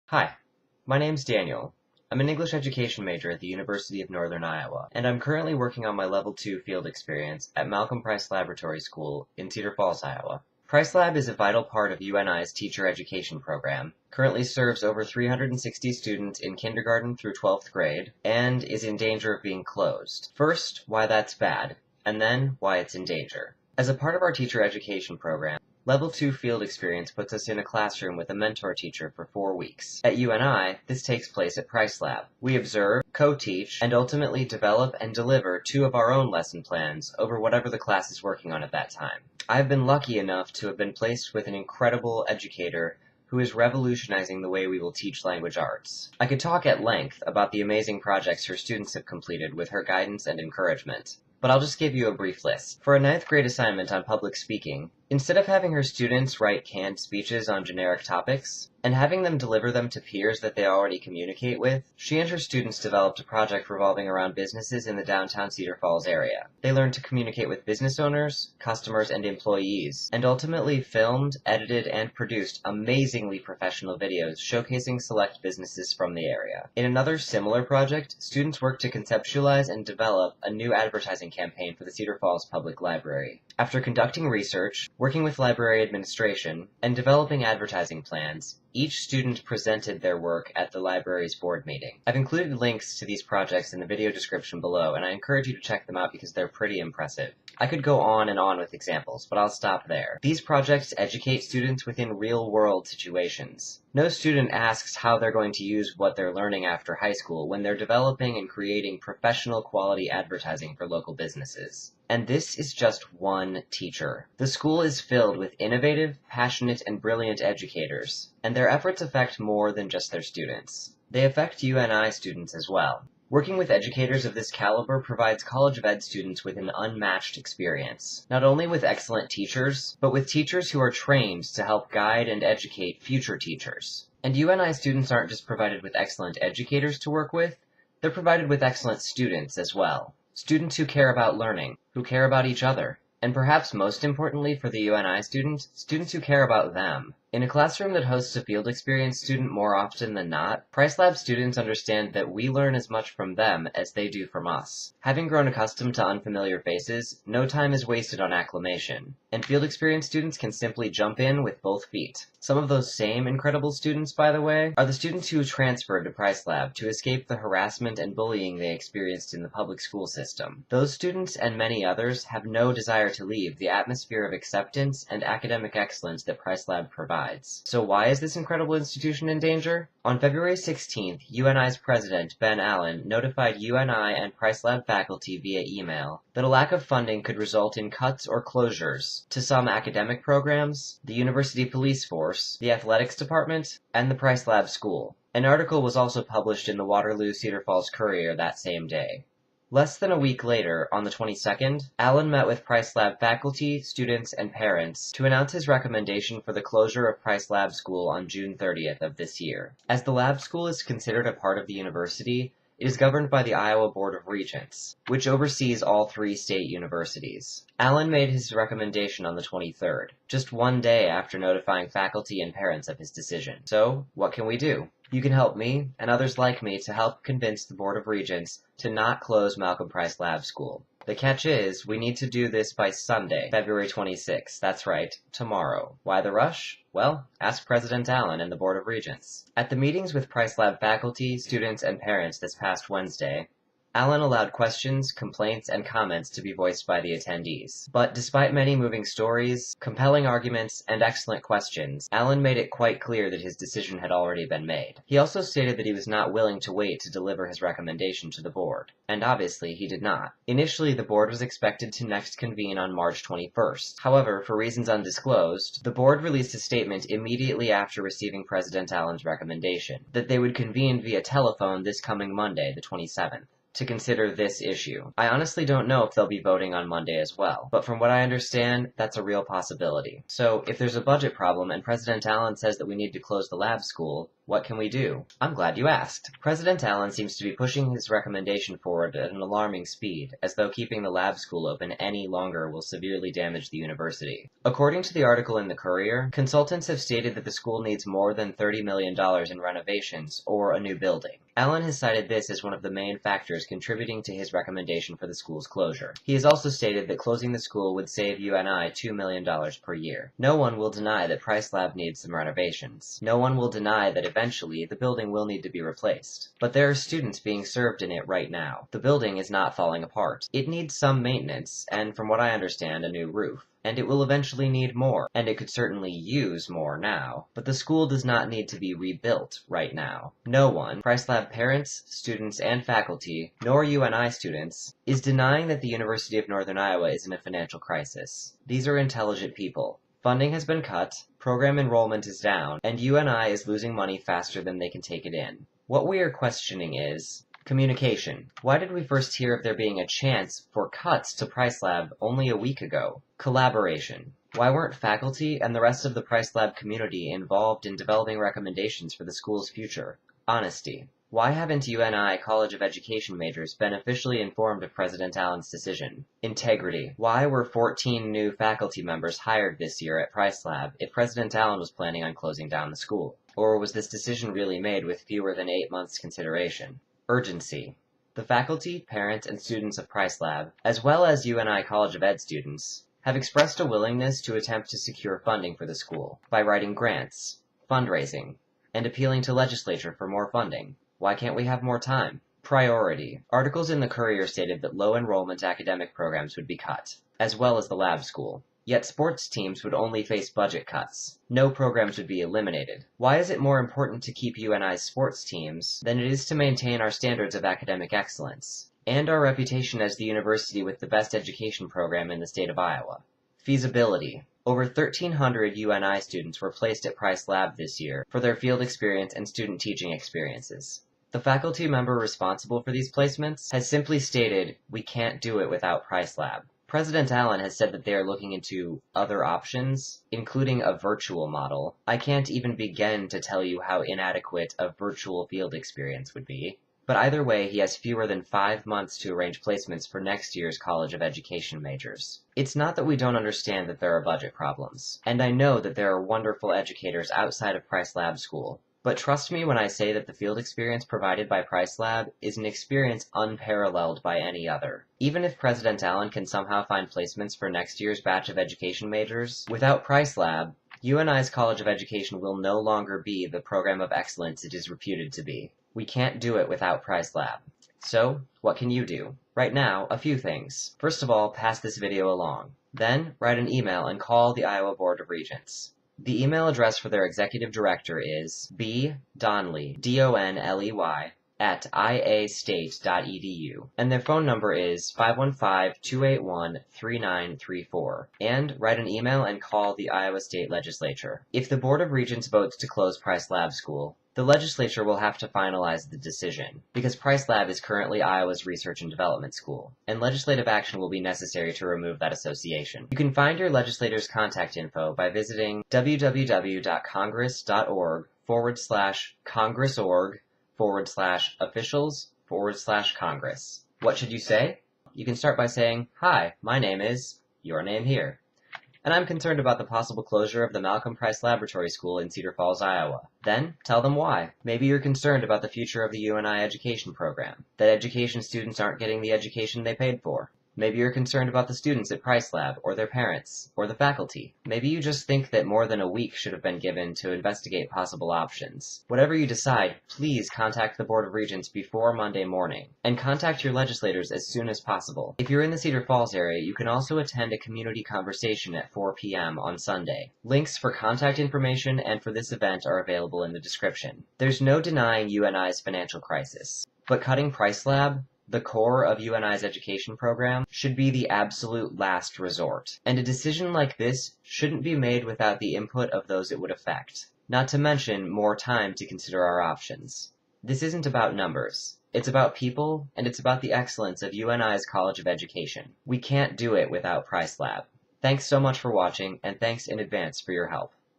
Hi, my name's Daniel. I'm an English education major at the University of Northern Iowa, and I'm currently working on my Level 2 field experience at Malcolm Price Laboratory School in Cedar Falls, Iowa. Price Lab is a vital part of UNI's teacher education program, currently serves over 360 students in kindergarten through 12th grade, and is in danger of being closed. First, why that's bad, and then why it's in danger. As a part of our teacher education program, Level 2 field experience puts us in a classroom with a mentor teacher for 4 weeks. At UNI, this takes place at Price Lab. We observe, co-teach, and ultimately develop and deliver 2 of our own lesson plans over whatever the class is working on at that time. I've been lucky enough to have been placed with an incredible educator who is revolutionizing the way we will teach language arts. I could talk at length about the amazing projects her students have completed with her guidance and encouragement, but I'll just give you a brief list. For a 9th grade assignment on public speaking, instead of having her students write canned speeches on generic topics, and having them deliver them to peers that they already communicate with, she and her students developed a project revolving around businesses in the downtown Cedar Falls area. They learned to communicate with business owners, customers, and employees, and ultimately filmed, edited, and produced amazingly professional videos showcasing select businesses from the area. In another similar project, students worked to conceptualize and develop a new advertising campaign for the Cedar Falls Public Library. After conducting research, working with library administration, and developing advertising plans, each student presented their work at the library's board meeting. I've included links to these projects in the video description below, and I encourage you to check them out because they're pretty impressive. I could go on and on with examples, but I'll stop there. These projects educate students within real-world situations. No student asks how they're going to use what they're learning after high school when they're developing and creating professional quality advertising for local businesses. And this is just one teacher. The school is filled with innovative, passionate, and brilliant educators, and their efforts affect more than just their students. They affect UNI students as well. Working with educators of this caliber provides College of Ed students with an unmatched experience, not only with excellent teachers, but with teachers who are trained to help guide and educate future teachers. And UNI students aren't just provided with excellent educators to work with, they're provided with excellent students as well. Students who care about learning, who care about each other, and perhaps most importantly for the UNI student, students who care about them. In a classroom that hosts a field experience student more often than not, Price Lab students understand that we learn as much from them as they do from us. Having grown accustomed to unfamiliar faces, no time is wasted on acclimation, and field experience students can simply jump in with both feet. Some of those same incredible students, by the way, are the students who transferred to Price Lab to escape the harassment and bullying they experienced in the public school system. Those students and many others have no desire to leave the atmosphere of acceptance and academic excellence that Price Lab provides. So why is this incredible institution in danger? On February 16th, UNI's president, Ben Allen, notified UNI and Price Lab faculty via email that a lack of funding could result in cuts or closures to some academic programs, the university police force, the athletics department, and the Price Lab school. An article was also published in the Waterloo Cedar Falls Courier that same day. Less than a week later, on the 22nd, Allen met with Price Lab faculty, students, and parents to announce his recommendation for the closure of Price Lab School on June 30th of this year. As the lab school is considered a part of the university, it is governed by the Iowa Board of Regents, which oversees all 3 state universities. Allen made his recommendation on the 23rd, just one day after notifying faculty and parents of his decision. So, what can we do? You can help me, and others like me, to help convince the Board of Regents to not close Malcolm Price Lab School. The catch is, we need to do this by Sunday, February 26th. That's right, tomorrow. Why the rush? Well, ask President Allen and the Board of Regents. At the meetings with Price Lab faculty, students, and parents this past Wednesday, Allen allowed questions, complaints, and comments to be voiced by the attendees. But despite many moving stories, compelling arguments, and excellent questions, Allen made it quite clear that his decision had already been made. He also stated that he was not willing to wait to deliver his recommendation to the board. And obviously, he did not. Initially, the board was expected to next convene on March 21st. However, for reasons undisclosed, the board released a statement immediately after receiving President Allen's recommendation that they would convene via telephone this coming Monday, the 27th. To consider this issue. I honestly don't know if they'll be voting on Monday as well, but from what I understand, that's a real possibility. So, if there's a budget problem and President Allen says that we need to close the lab school, What can we do? I'm glad you asked. President Allen seems to be pushing his recommendation forward at an alarming speed, as though keeping the lab school open any longer will severely damage the university. According to the article in the Courier, consultants have stated that the school needs more than $30 million in renovations or a new building. Allen has cited this as one of the main factors contributing to his recommendation for the school's closure. He has also stated that closing the school would save UNI $2 million per year. No one will deny that Price Lab needs some renovations. No one will deny that eventually the building will need to be replaced. But there are students being served in it right now. The building is not falling apart. It needs some maintenance, and from what I understand, a new roof. And it will eventually need more, and it could certainly use more now. But the school does not need to be rebuilt right now. No one, Price Lab parents, students, and faculty, nor UNI students, is denying that the University of Northern Iowa is in a financial crisis. These are intelligent people. Funding has been cut, program enrollment is down, and UNI is losing money faster than they can take it in. What we are questioning is communication. Why did we first hear of there being a chance for cuts to Price Lab only a week ago? Collaboration. Why weren't faculty and the rest of the Price Lab community involved in developing recommendations for the school's future? Honesty. Why haven't UNI College of Education majors been officially informed of President Allen's decision? Integrity. Why were 14 new faculty members hired this year at Price Lab if President Allen was planning on closing down the school? Or was this decision really made with fewer than 8 months' consideration? Urgency. The faculty, parents, and students of Price Lab, as well as UNI College of Ed students, have expressed a willingness to attempt to secure funding for the school by writing grants, fundraising, and appealing to legislature for more funding. Why can't we have more time? Priority. Articles in the Courier stated that low enrollment academic programs would be cut, as well as the lab school. Yet sports teams would only face budget cuts. No programs would be eliminated. Why is it more important to keep UNI's sports teams than it is to maintain our standards of academic excellence, and our reputation as the university with the best education program in the state of Iowa? Feasibility. Over 1,300 UNI students were placed at Price Lab this year for their field experience and student teaching experiences. The faculty member responsible for these placements has simply stated, "We can't do it without Price Lab." President Allen has said that they are looking into other options, including a virtual model. I can't even begin to tell you how inadequate a virtual field experience would be. But either way, he has fewer than 5 months to arrange placements for next year's College of Education majors. It's not that we don't understand that there are budget problems, and I know that there are wonderful educators outside of Price Lab School. But trust me when I say that the field experience provided by Price Lab is an experience unparalleled by any other. Even if President Allen can somehow find placements for next year's batch of education majors, without Price Lab, UNI's College of Education will no longer be the program of excellence it is reputed to be. We can't do it without Price Lab. So, what can you do? Right now, a few things. First of all, pass this video along. Then, write an email and call the Iowa Board of Regents. The email address for their executive director is bdonley, D-O-N-L-E-Y, at iastate.edu, and their phone number is 515-281-3934, and write an email and call the Iowa State Legislature. If the Board of Regents votes to close Price Lab School, the legislature will have to finalize the decision, because Price Lab is currently Iowa's research and development school, and legislative action will be necessary to remove that association. You can find your legislator's contact info by visiting www.congress.org/officials/congress. What should you say? You can start by saying, "Hi, my name is," your name here, "and I'm concerned about the possible closure of the Malcolm Price Laboratory School in Cedar Falls, Iowa." Then, tell them why. Maybe you're concerned about the future of the UNI education program, that education students aren't getting the education they paid for. Maybe you're concerned about the students at Price Lab, or their parents, or the faculty. Maybe you just think that more than a week should have been given to investigate possible options. Whatever you decide, please contact the Board of Regents before Monday morning, and contact your legislators as soon as possible. If you're in the Cedar Falls area, you can also attend a community conversation at 4 p.m. on Sunday. Links for contact information and for this event are available in the description. There's no denying UNI's financial crisis, but cutting Price Lab, the core of UNI's education program, should be the absolute last resort. And a decision like this shouldn't be made without the input of those it would affect, not to mention more time to consider our options. This isn't about numbers. It's about people, and it's about the excellence of UNI's College of Education. We can't do it without Price Lab. Thanks so much for watching, and thanks in advance for your help.